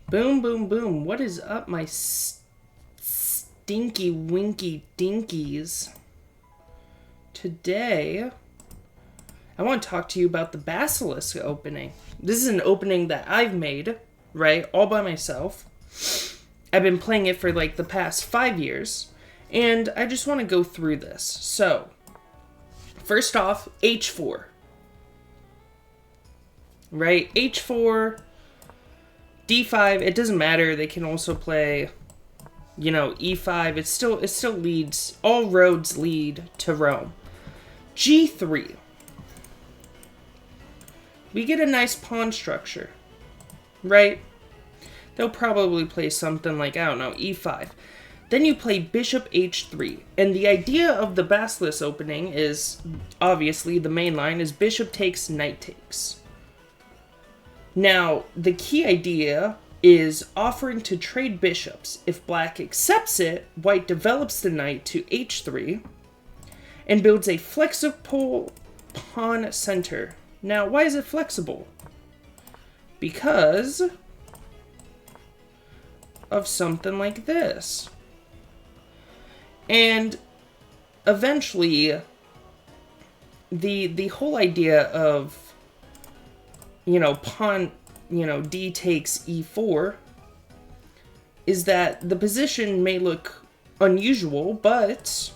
Boom, boom, boom. What is up, my stinky winky dinkies? Today, I want to talk to you about the Basilisk opening. This is an opening that I've made, right, all by myself. I've been playing it for like the past 5 years, and I just want to go through this. So, first off, H4. Right, H4, D5, it doesn't matter. They can also play, E5. It still leads, all roads lead to Rome. G3. We get a nice pawn structure, right? They'll probably play something like, I don't know, E5. Then you play bishop H3. And the idea of the Basilisk opening is, obviously, the main line is bishop takes, knight takes. Now, the key idea is offering to trade bishops. If black accepts it, white develops the knight to H3 and builds a flexible pawn center. Now, why is it flexible? Because of something like this. And eventually, the whole idea of pawn, D takes E4, is that the position may look unusual, but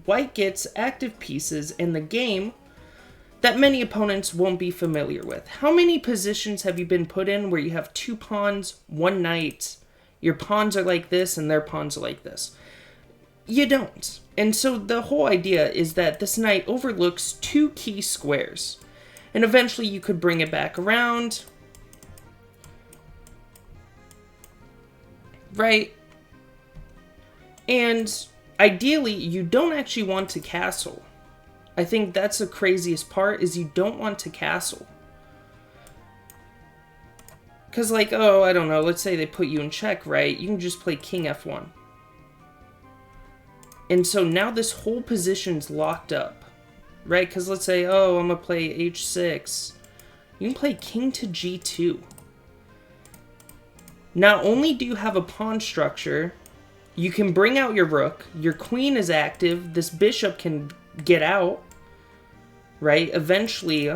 white gets active pieces in the game that many opponents won't be familiar with. How many positions have you been put in where you have 2 pawns, 1 knight, your pawns are like this and their pawns are like this? You don't. And so the whole idea is that this knight overlooks 2 key squares. And eventually you could bring it back around. Right? And ideally, you don't actually want to castle. I think that's the craziest part, is you don't want to castle. Because I don't know, let's say they put you in check, right? You can just play king F1. And so now this whole position's locked up. Right, because let's say, I'm going to play H6. You can play king to G2. Not only do you have a pawn structure, you can bring out your rook. Your queen is active. This bishop can get out. Right, eventually,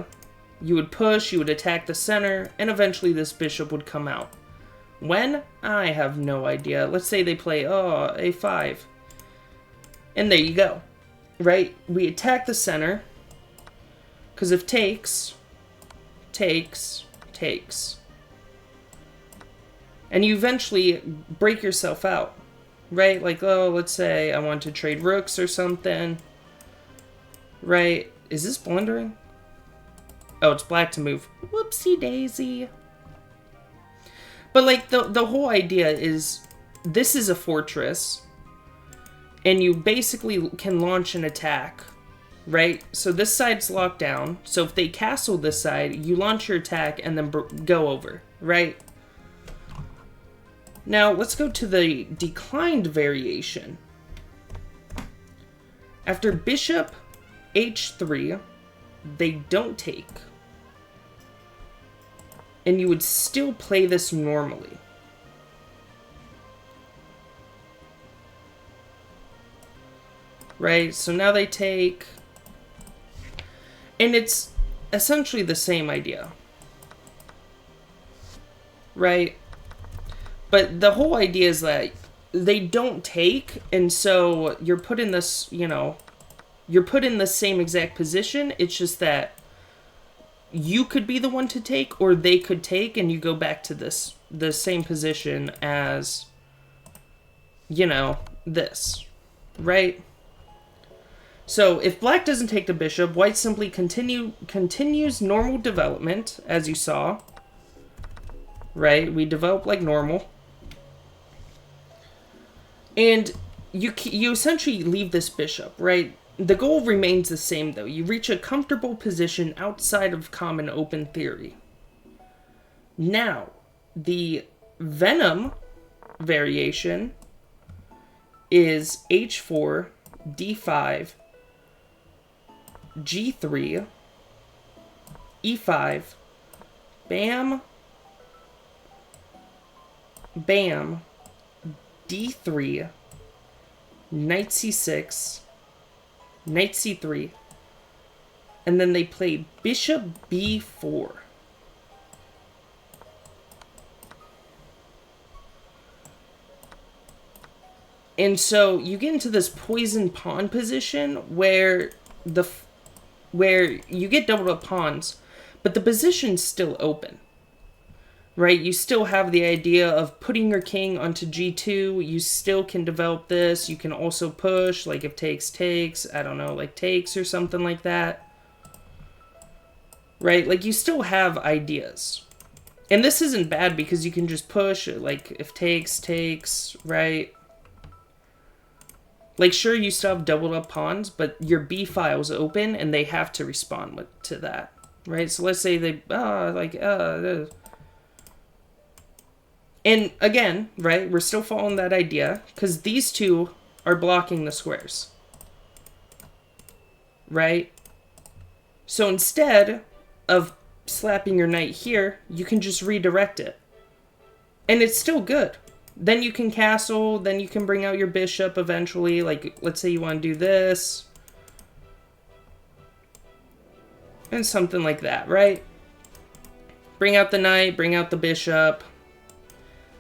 you would push, you would attack the center, and eventually this bishop would come out. When? I have no idea. Let's say they play, A5. And there you go. Right? We attack the center. Because if takes. And you eventually break yourself out. Right? Let's say I want to trade rooks or something. Right? Is this blundering? Oh, it's black to move. Whoopsie daisy. But the whole idea is, this is a fortress. And you basically can launch an attack, right? So this side's locked down. So if they castle this side, you launch your attack and then go over, right? Now, let's go to the declined variation. After bishop H3, they don't take. And you would still play this normally. Right, so now they take, and it's essentially the same idea, right? But the whole idea is that they don't take, and so you're put in this, you're put in the same exact position. It's just that you could be the one to take, or they could take, and you go back to the same position as, this, right? So, if black doesn't take the bishop, white simply continues normal development, as you saw. Right? We develop like normal. And you essentially leave this bishop, right? The goal remains the same, though. You reach a comfortable position outside of common open theory. Now, the Venom variation is H4, D5, G3, E5, bam, bam, d3, knight c6, knight c3, and then they play bishop b4. And so you get into this poison pawn position where you get doubled up pawns, but the position's still open. Right? You still have the idea of putting your king onto g2. You still can develop this. You can also push, like if takes, I don't know, like takes or something like that. Right? Like you still have ideas. And this isn't bad because you can just push, like if takes, right? Like sure, you still have doubled up pawns, but your b file's open and they have to respond to that. Right? So let's say they, and again, right, we're still following that idea because these two are blocking the squares. Right? So instead of slapping your knight here, you can just redirect it. And it's still good. Then you can castle, then you can bring out your bishop eventually. Like, let's say you want to do this. And something like that, right? Bring out the knight, bring out the bishop.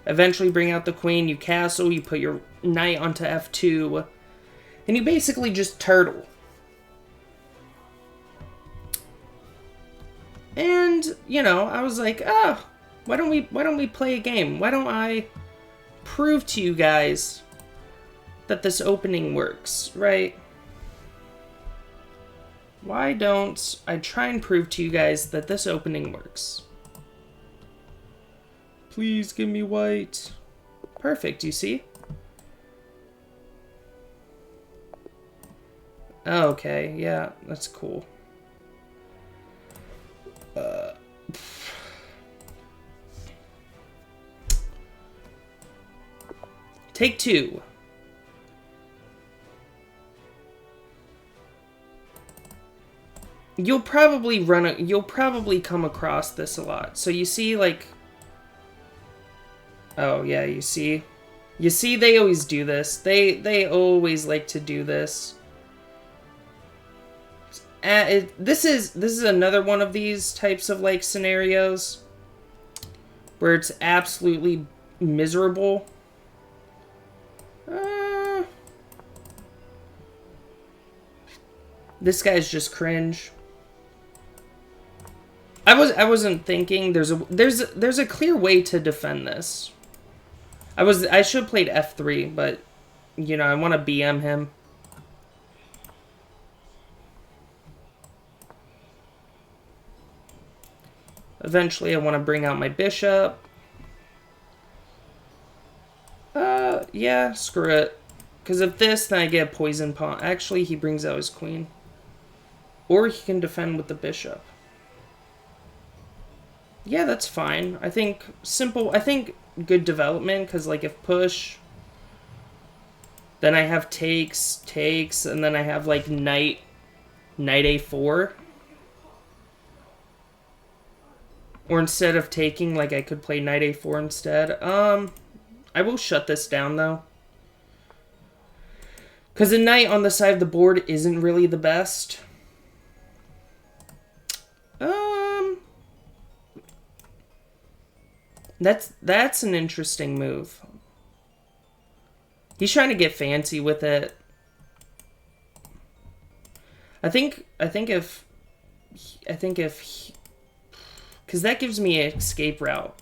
Eventually bring out the queen, you castle, you put your knight onto f2, and you basically just turtle. And, you know, I was like, why don't we play a game? Why don't I prove to you guys that this opening works, right? Why don't I try and prove to you guys that this opening works? Please give me white. Perfect, you see? Okay, yeah, that's cool. Take two. You'll probably come across this a lot. So you see, like, oh yeah, you see they always do this. They always like to do this. This is another one of these types of like scenarios where it's absolutely miserable. This guy's just cringe. I wasn't thinking there's a clear way to defend this. I should have played f3, but you know, I want to BM him. Eventually I want to bring out my bishop. Yeah, screw it. Because of this, then I get a poison pawn. Actually, he brings out his queen. Or he can defend with the bishop. Yeah, that's fine. I think good development, because like if push, then I have takes, and then I have like knight a4. Or instead of taking, like I could play knight a4 instead. I will shut this down though. Because a knight on the side of the board isn't really the best. That's an interesting move. He's trying to get fancy with it. I think if because that gives me an escape route,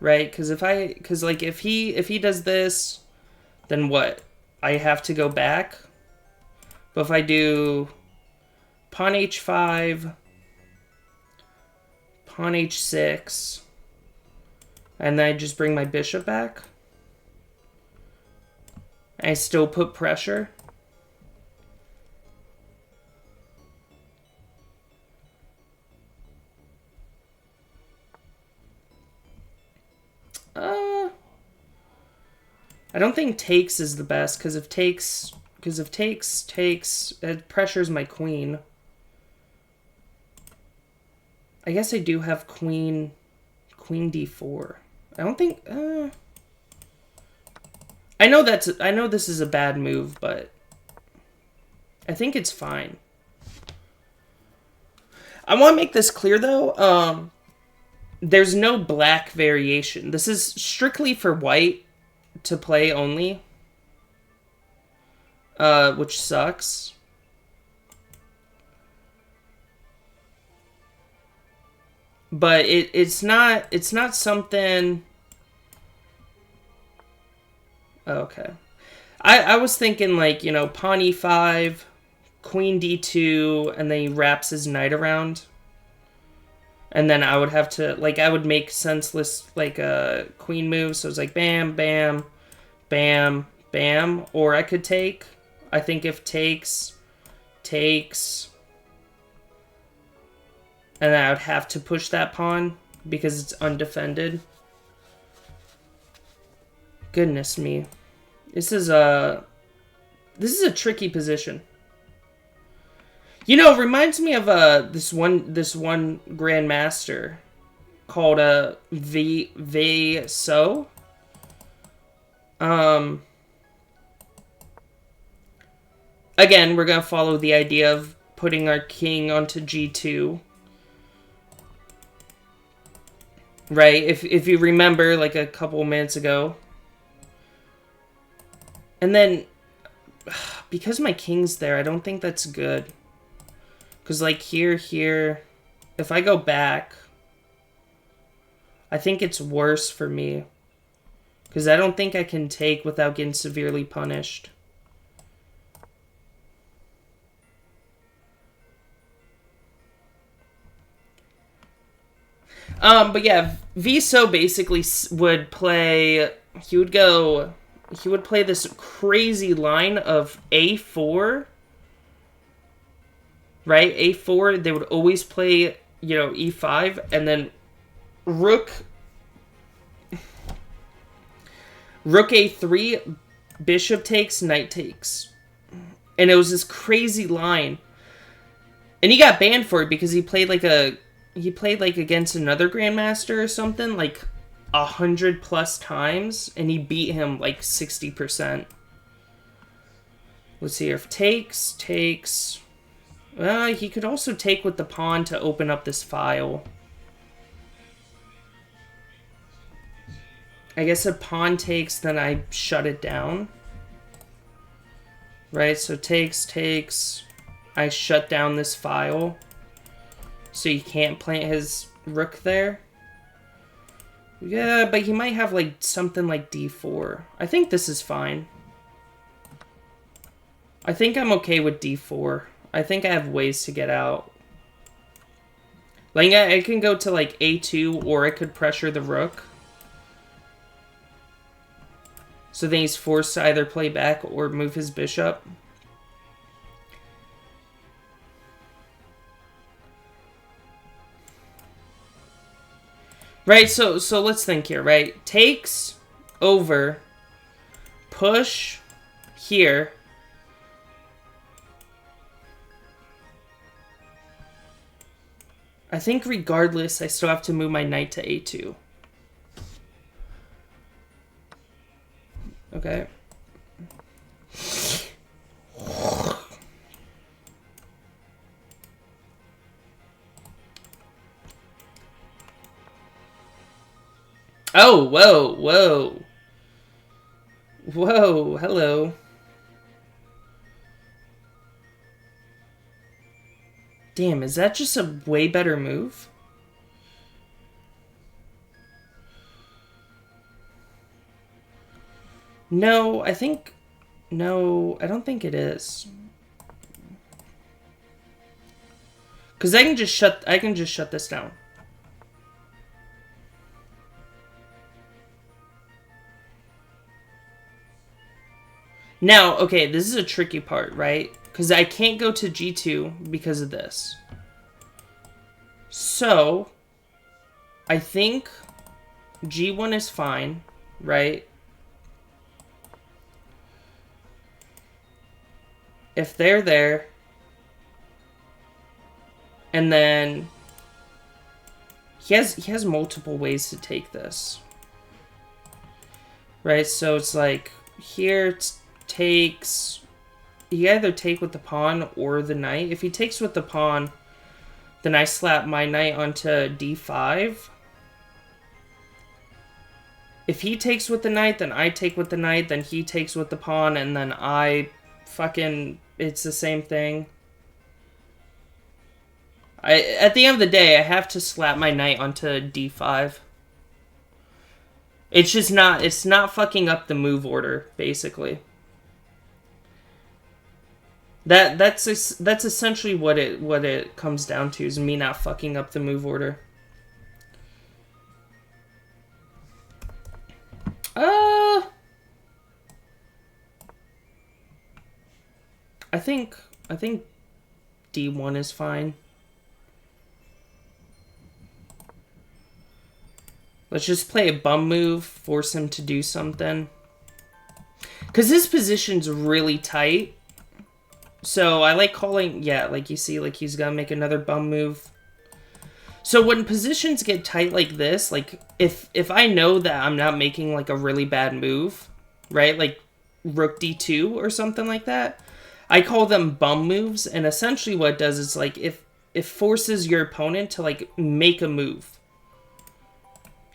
right? Because if he does this, then what? I have to go back. But if I do pawn h5, pawn h6, and then I just bring my bishop back, I still put pressure. I don't think takes is the best, because if takes it pressures my queen. I guess I do have queen d4. I don't think... I know this is a bad move, but I think it's fine. I want to make this clear, though. There's no black variation. This is strictly for white to play only. Which sucks. But it's not something... Okay. I was thinking, like, you know, pawn e5, queen d2, and then he wraps his knight around. And then I would have to, like, I would make senseless, like, queen moves. So it's like bam, bam, bam, bam. Or I could take. I think if takes, and then I would have to push that pawn because it's undefended. Goodness me. This is a tricky position. You know, it reminds me of this one grandmaster called V So. Again, we're gonna follow the idea of putting our king onto g2. Right? If you remember, like a couple minutes ago. And then, because my king's there, I don't think that's good. Because, like, here, if I go back, I think it's worse for me. Because I don't think I can take without getting severely punished. But yeah, Viso basically would play... He would play this crazy line of a4. Right? a4, they would always play, you know, e5, and then rook a3, bishop takes, knight takes. And it was this crazy line. And he got banned for it because he played like against another grandmaster or something, like 100+ times, and he beat him like 60%. Let's see here. If takes. He could also take with the pawn to open up this file. I guess if pawn takes, then I shut it down. Right, so takes. I shut down this file. So he can't plant his rook there. Yeah, but he might have like something like d4. I think this is fine. I think I'm okay with d4. I think I have ways to get out. Like, I can go to like a2, or I could pressure the rook. So then he's forced to either play back or move his bishop. Right, so let's think here, right? Takes over, push here. I think regardless, I still have to move my knight to a2. Okay. Oh, whoa. Whoa, hello. Damn, is that just a way better move? No, I think... No, I don't think it is. Because I can just shut this down. Now, okay, this is a tricky part, right? Because I can't go to g2 because of this. So, I think g1 is fine, right? If they're there, and then he has multiple ways to take this. Right, so it's like, here it takes... He either take with the pawn or the knight. If he takes with the pawn, then I slap my knight onto d5. If he takes with the knight, then I take with the knight, then he takes with the pawn, and then I fucking... It's the same thing. At the end of the day, I have to slap my knight onto d5. It's just not... It's not fucking up the move order, basically. That's essentially what it comes down to, is me not fucking up the move order. I think D1 is fine. Let's just play a bum move, force him to do something. Because his position's really tight. So I like calling, yeah, like you see, like he's gonna make another bum move. So when positions get tight like this, like if I know that I'm not making like a really bad move, right? Like rook d2 or something like that, I call them bum moves. And essentially what it does is like if it forces your opponent to like make a move.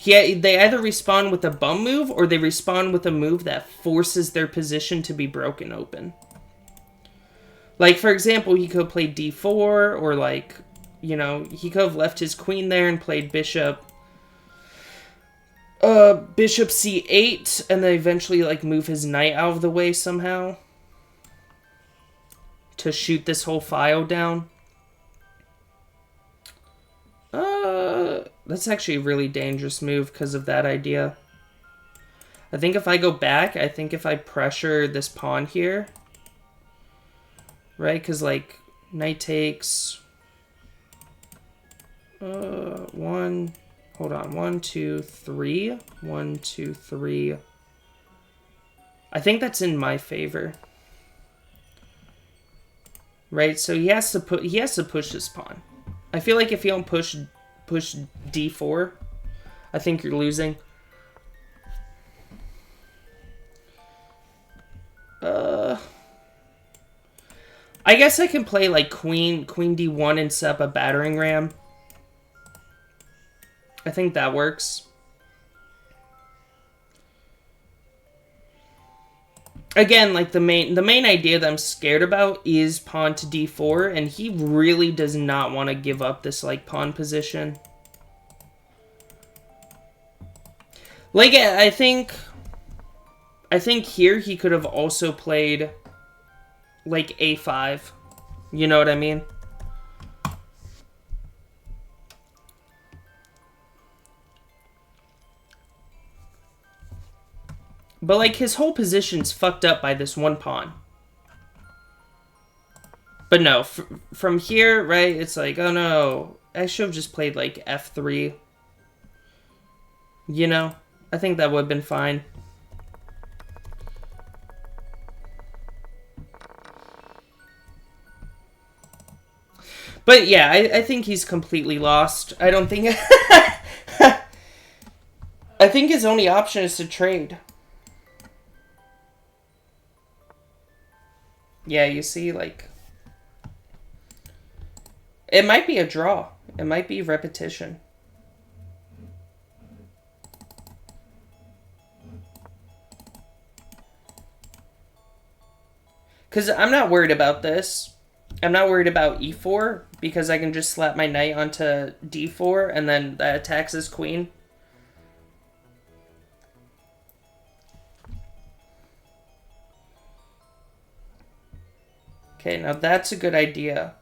Yeah, they either respond with a bum move or they respond with a move that forces their position to be broken open. Like, for example, he could play d4, or like, you know, he could have left his queen there and played bishop c8, and then eventually, like, move his knight out of the way somehow to shoot this whole file down. That's actually a really dangerous move because of that idea. I think if I go back, I think if I pressure this pawn here, right? Because, like, knight takes... Hold on. 1, 2, 3. 1, 2, 3. I think that's in my favor. Right? So he has to push this pawn. I feel like if you don't push d4, I think you're losing. I guess I can play like queen d1 and set up a battering ram. I think that works. Again, like the main idea that I'm scared about is pawn to d4, and he really does not want to give up this like pawn position. Like I think here he could have also played like a5. You know what I mean? But, like, his whole position's fucked up by this one pawn. But no, from here, right, it's like, oh no, I should have just played, like, f3. You know? I think that would have been fine. But, yeah, I think he's completely lost. I don't think... I think his only option is to trade. Yeah, you see, like... It might be a draw. It might be repetition. Because I'm not worried about this. I'm not worried about e4, because I can just slap my knight onto d4, and then that attacks his queen. Okay, now that's a good idea.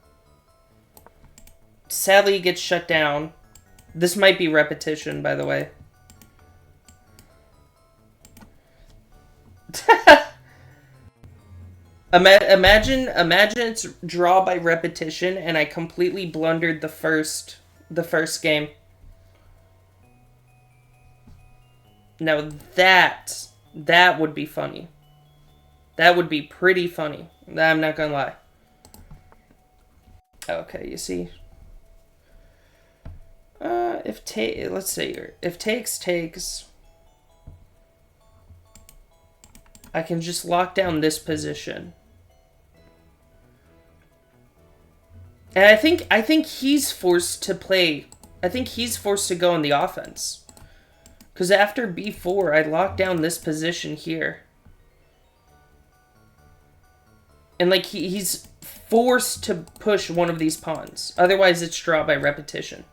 Sadly, it gets shut down. This might be repetition, by the way. Imagine it's draw by repetition, and I completely blundered the first game. Now that would be funny. That would be pretty funny. I'm not gonna lie. Okay, you see. Let's say here. If takes. I can just lock down this position. And I think he's forced to play. I think he's forced to go on the offense. Because after b4, I lock down this position here. And like he's forced to push one of these pawns. Otherwise it's draw by repetition.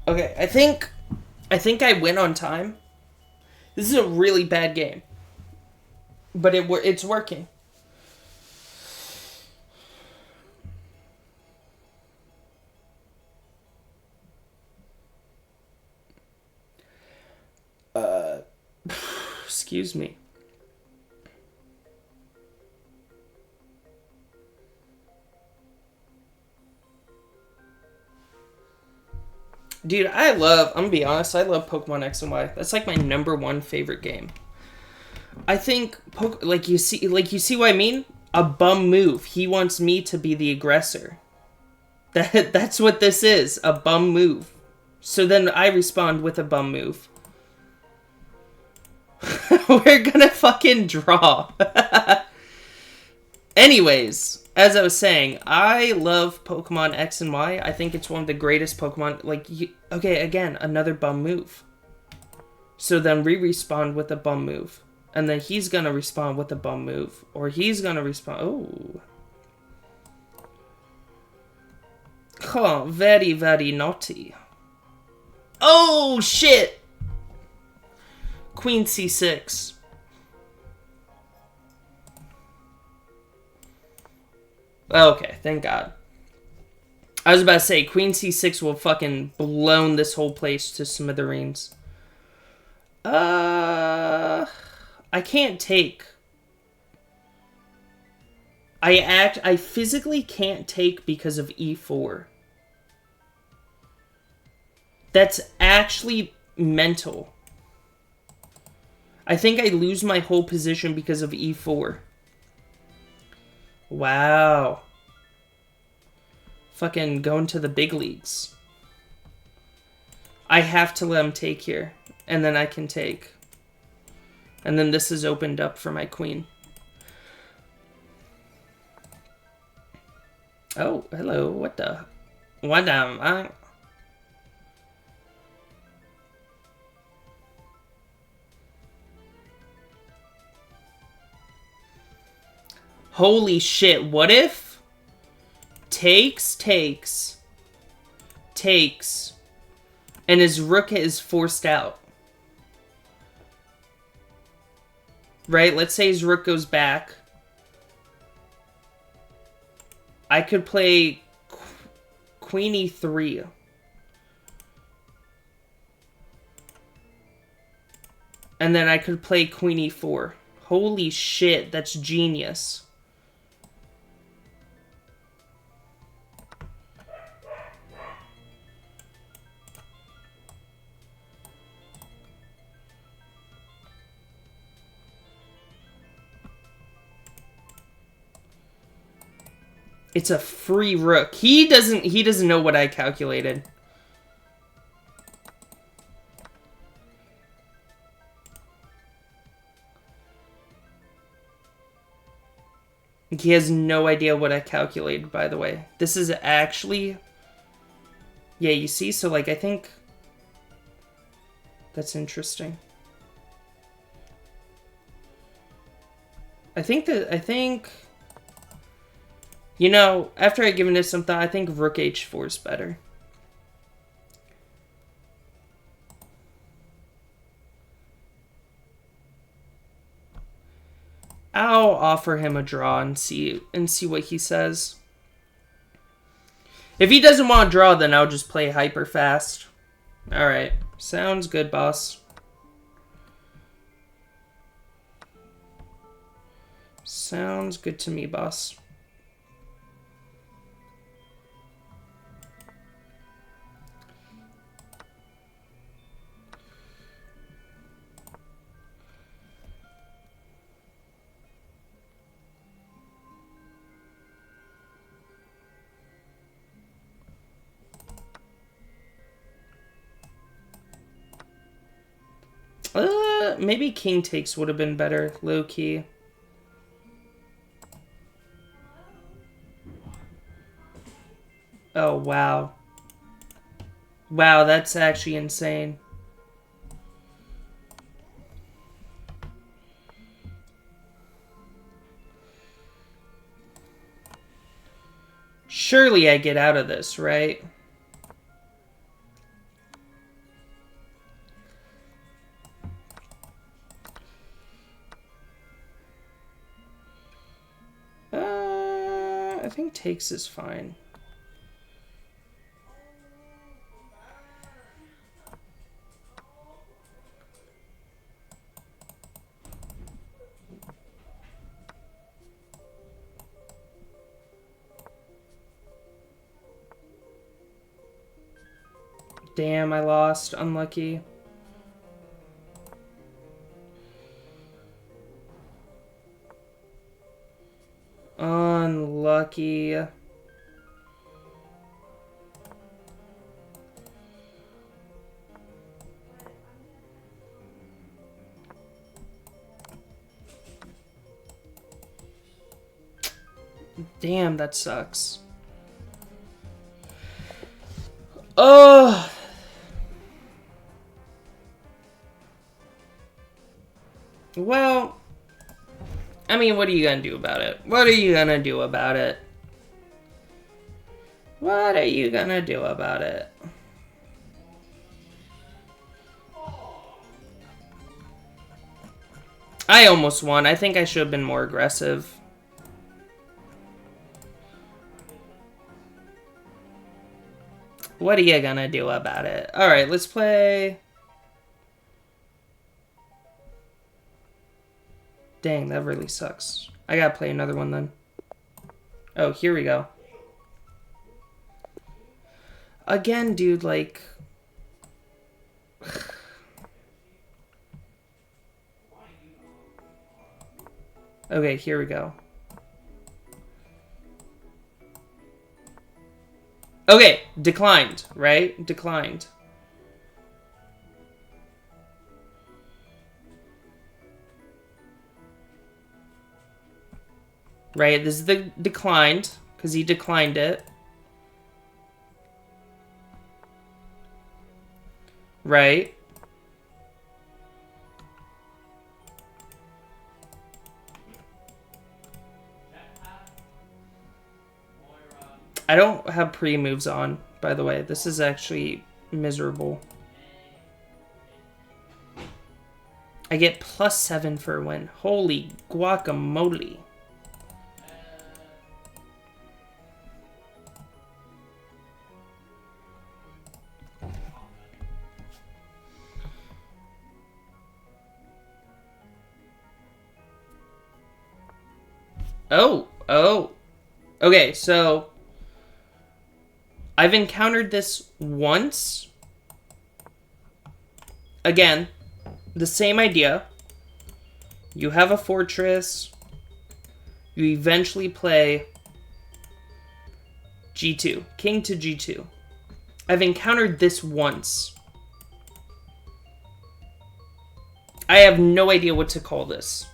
Okay, I think I win on time. This is a really bad game. But it's working. Excuse me. Dude, I'm gonna be honest, I love Pokemon X and Y. That's like my #1 favorite game. I think, like you see what I mean? A bum move. He wants me to be the aggressor. That's what this is, a bum move. So then I respond with a bum move. We're gonna fucking draw. Anyways, as I was saying, I love Pokemon X and Y. I think it's one of the greatest Pokemon. Like, okay, again, another bum move. So then we respond with a bum move. And then he's gonna respond with a bum move. Or he's gonna respond... Oh. Oh, very, very naughty. Oh, shit! Queen C6. Okay, thank God. I was about to say, Queen C6 will fucking blown this whole place to smithereens. I can't take. I physically can't take because of E4. That's actually mental. I think I lose my whole position because of E4. Wow. Fucking going to the big leagues. I have to let him take here. And then I can take. And then this is opened up for my queen. Oh, hello. What the? What the? Holy shit. What if? Takes. And his rook is forced out. Right? Let's say his rook goes back. I could play Queen E3. And then I could play Queen E4. Holy shit, that's genius. It's a free rook. He doesn't know what I calculated. He has no idea what I calculated, by the way. This is actually... Yeah, you see? So, like, I think... That's interesting. I think... You know, after I've given this some thought, I think Rook H4 is better. I'll offer him a draw and see what he says. If he doesn't want to draw, then I'll just play hyper fast. Alright. Sounds good, boss. Sounds good to me, boss. Maybe king takes would have been better, low key. Oh, wow. Wow, that's actually insane. Surely I get out of this, right? I think takes is fine. Damn, I lost. Unlucky. Unlucky. Damn, that sucks. Oh. Well, I mean, what are you gonna do about it? What are you gonna do about it? What are you gonna do about it? I almost won. I think I should have been more aggressive. What are you gonna do about it? Alright, let's play... Dang, that really sucks. I gotta play another one then. Oh, here we go. Again, dude, like... Okay, here we go. Okay, declined, right? Declined. Right, this is the declined, because he declined it. Right. I don't have pre-moves on, by the way. This is actually miserable. I get +7 for a win. Holy guacamole. Oh. Okay, so... I've encountered this once. Again, the same idea. You have a fortress. You eventually play G2. King to G2. I've encountered this once. I have no idea what to call this.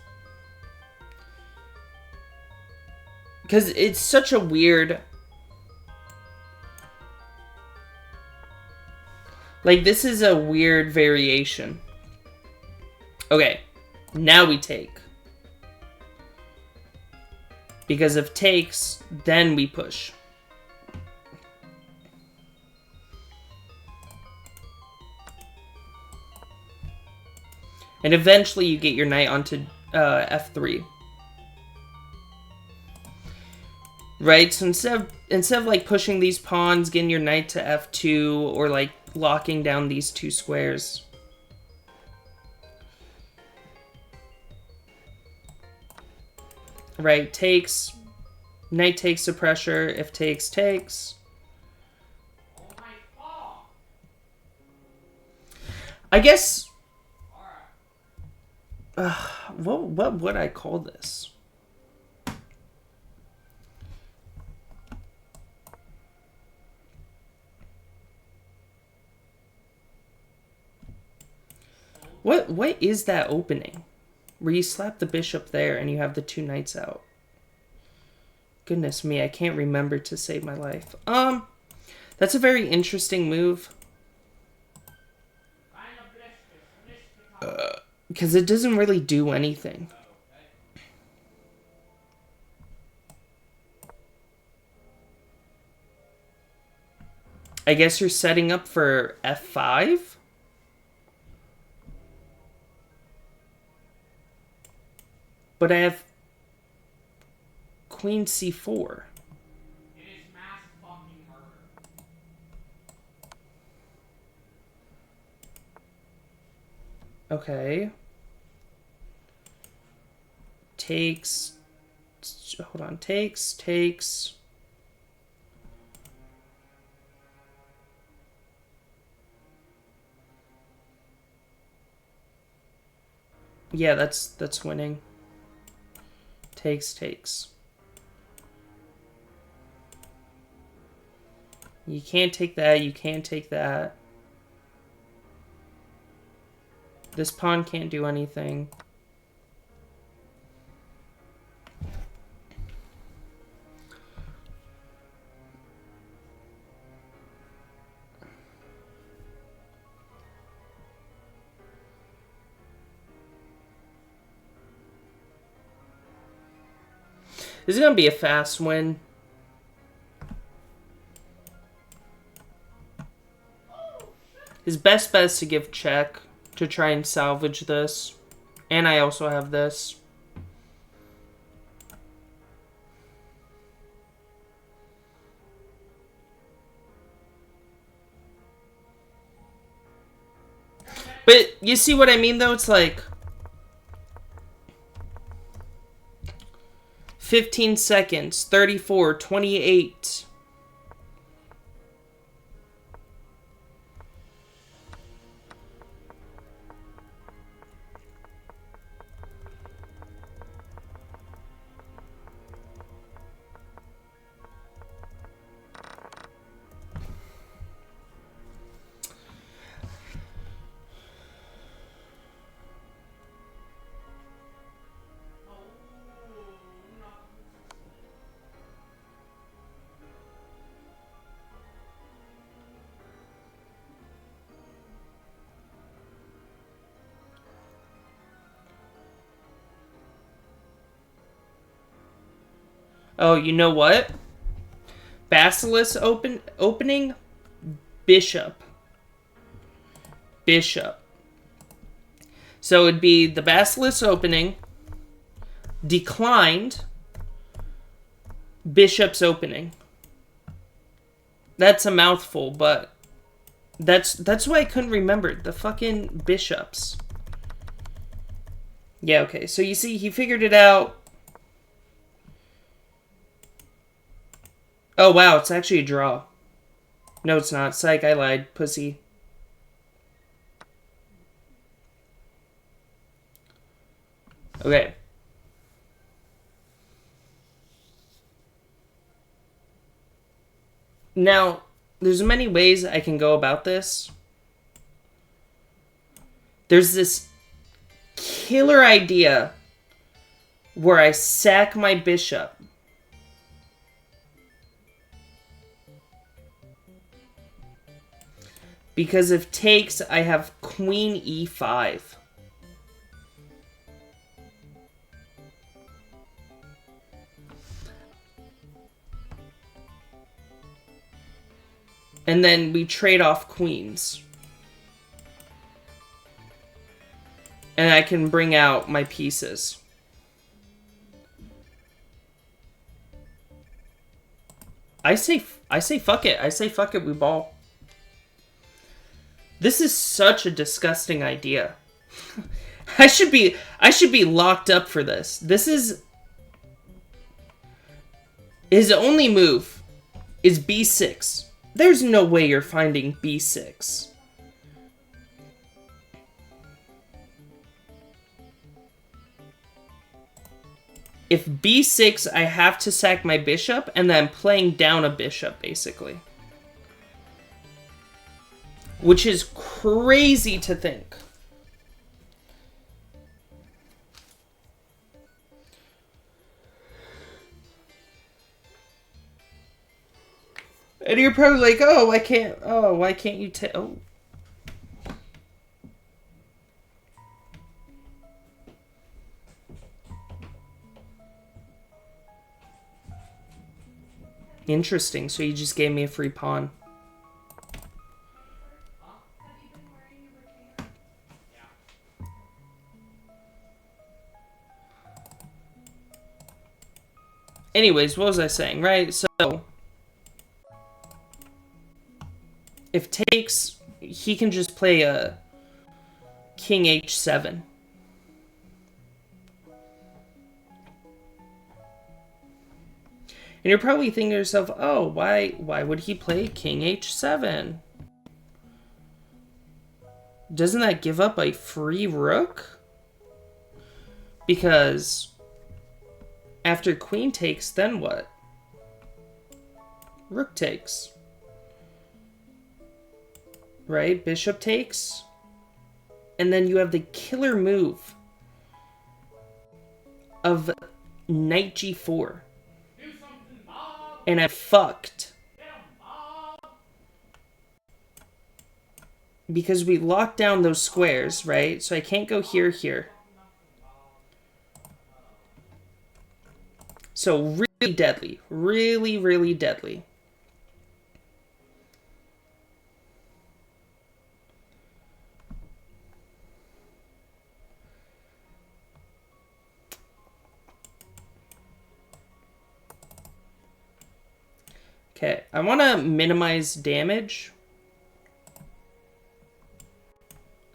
Because it's such a weird... Like, this is a weird variation. Okay, now we take. Because if takes, then we push. And eventually you get your knight onto F3. Right, so instead of like pushing these pawns, getting your knight to F2, or like locking down these two squares. Right, takes. Knight takes the pressure. If takes, takes. I guess... what would I call this? What is that opening? Where you slap the bishop there and you have the 2 knights out. Goodness me, I can't remember to save my life. That's a very interesting move. Because it doesn't really do anything. I guess you're setting up for f5? But I have queen c4. It is mass fucking murder. Okay. Takes. Hold on. Takes. Yeah, that's winning. Takes. You can't take that. You can't take that. This pawn can't do anything. This is going to be a fast win. His best bet is to give check to try and salvage this. And I also have this. But you see what I mean, though? It's like 15 seconds, 34, 28. Oh, you know what? Basilisk opening. Bishop. So it'd be the Basilisk opening. Declined. Bishop's opening. That's a mouthful, but that's why I couldn't remember the fucking bishops. Yeah, okay. So you see, he figured it out. Oh, wow, it's actually a draw. No, it's not. Psych, I lied. Pussy. Okay. Now, there's many ways I can go about this. There's this killer idea where I sack my bishop. Because if takes, I have queen e5. And then we trade off queens. And I can bring out my pieces. I say fuck it. I say fuck it, we ball. This is such a disgusting idea. I should be locked up for this. This is his only move is b6. There's no way you're finding b6. If b6, I have to sack my bishop, and then I'm playing down a bishop, basically. Which is crazy to think. And you're probably like, oh, why can't you take... Oh. Interesting, so you just gave me a free pawn. Anyways, what was I saying, right? So, if takes, he can just play a king h7. And you're probably thinking to yourself, oh, why would he play king h7? Doesn't that give up a free rook? Because after queen takes, then what? Rook takes. Right? Bishop takes. And then you have the killer move of knight g4. And I fucked. Because we locked down those squares, right? So I can't go here, here. So really deadly. Really, really deadly. Okay, I want to minimize damage.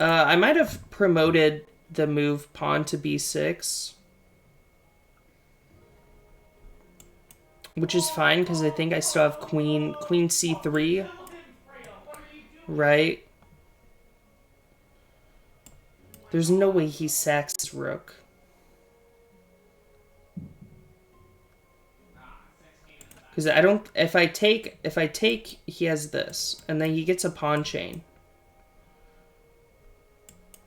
I might have promoted the move pawn to b6. Which is fine, because I think I still have queen c3. Right? There's no way he sacks his rook. Because I don't... If I take, he has this. And then he gets a pawn chain.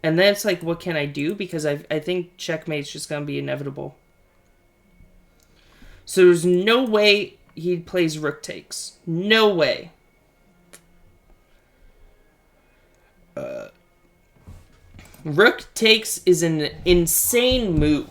And then it's like, what can I do? Because I think checkmate's just going to be inevitable. So there's no way he plays rook takes. No way. Rook takes is an insane move.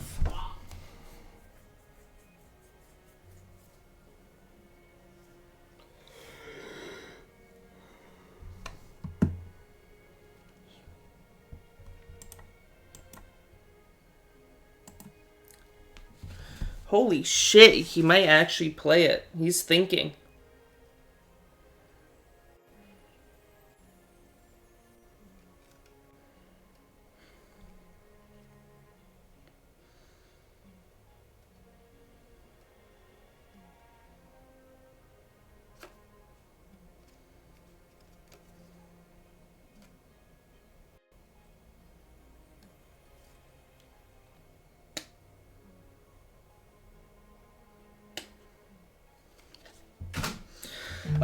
Holy shit, he might actually play it. He's thinking.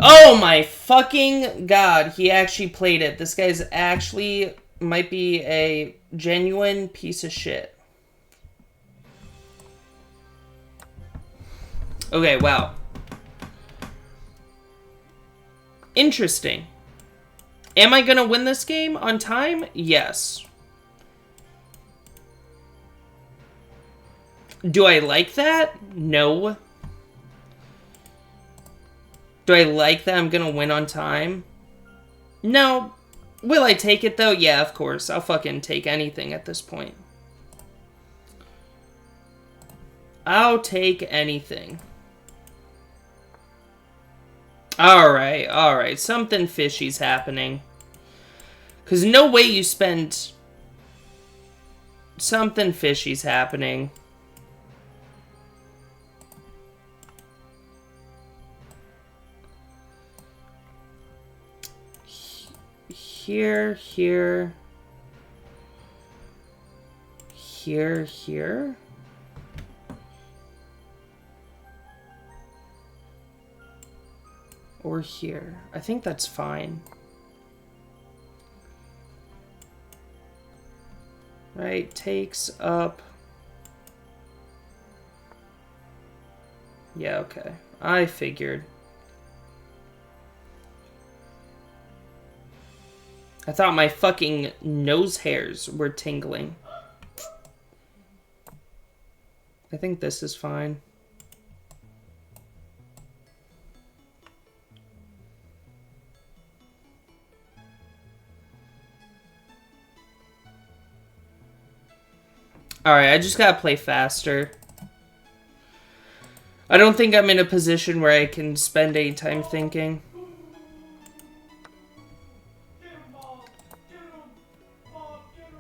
Oh my fucking god, he actually played it. This guy's actually might be a genuine piece of shit. Okay, wow. Interesting. Am I gonna win this game on time? Yes. Do I like that? No. Do I like that I'm gonna win on time? No. Will I take it though? Yeah, of course. I'll fucking take anything at this point. I'll take anything. Alright, alright. Something fishy's happening. Because no way you spend... Something fishy's happening. Here, here. Here, here. Or here. I think that's fine. Right, takes up. Yeah, okay. I figured. I thought my fucking nose hairs were tingling. I think this is fine. Alright, I just gotta play faster. I don't think I'm in a position where I can spend any time thinking. Get him, Mom! Get him! Mom, get him!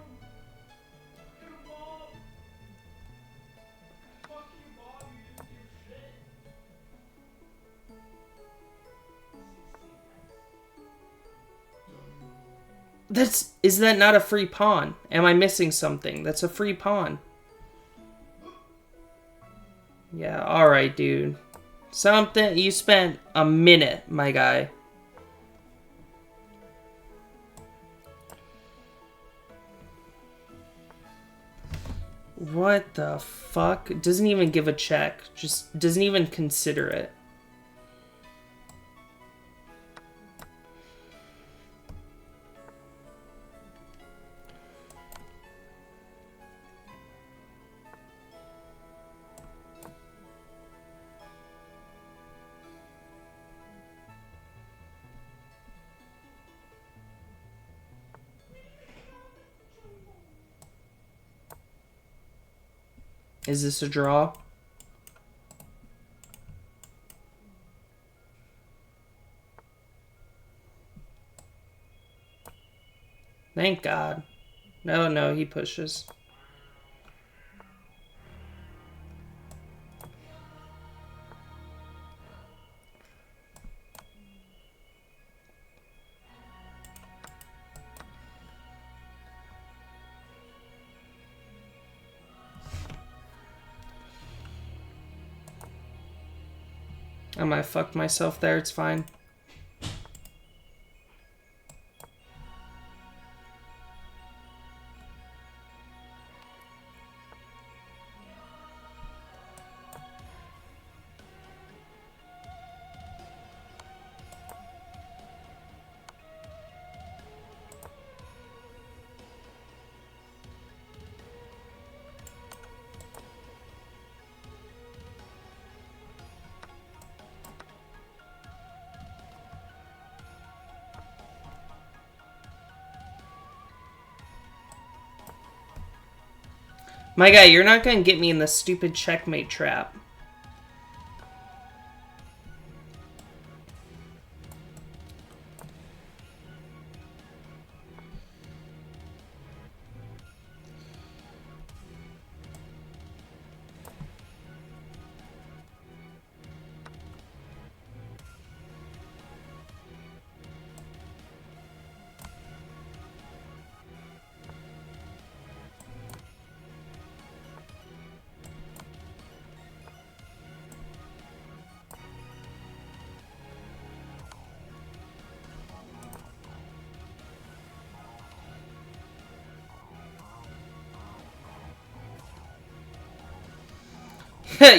Get him, Mom! Fuck you, Mom, you didn't do shit. Is that not a free pawn? Am I missing something? That's a free pawn. Yeah, alright, dude. Something, you spent a minute, my guy. What the fuck? Doesn't even give a check. Just doesn't even consider it. Is this a draw? Thank God. No, he pushes. I might fuck myself there, it's fine. My guy, you're not gonna get me in the stupid checkmate trap.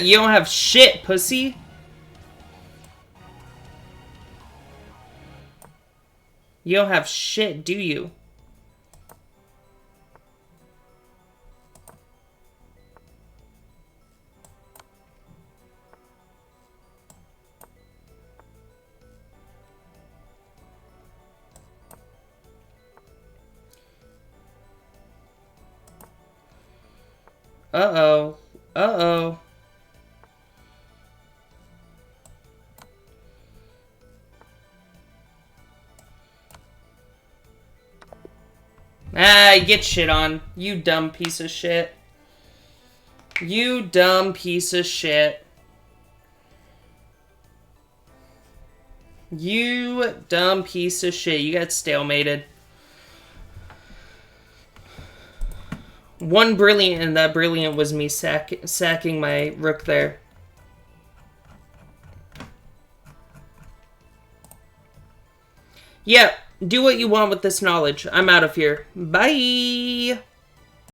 You don't have shit, pussy. You don't have shit, do you? Uh-oh. Uh-oh. Ah, get shit on. You dumb piece of shit. You dumb piece of shit. You dumb piece of shit. You got stalemated. One brilliant, and that brilliant was me sacking my rook there. Yeah, do what you want with this knowledge. I'm out of here. Bye!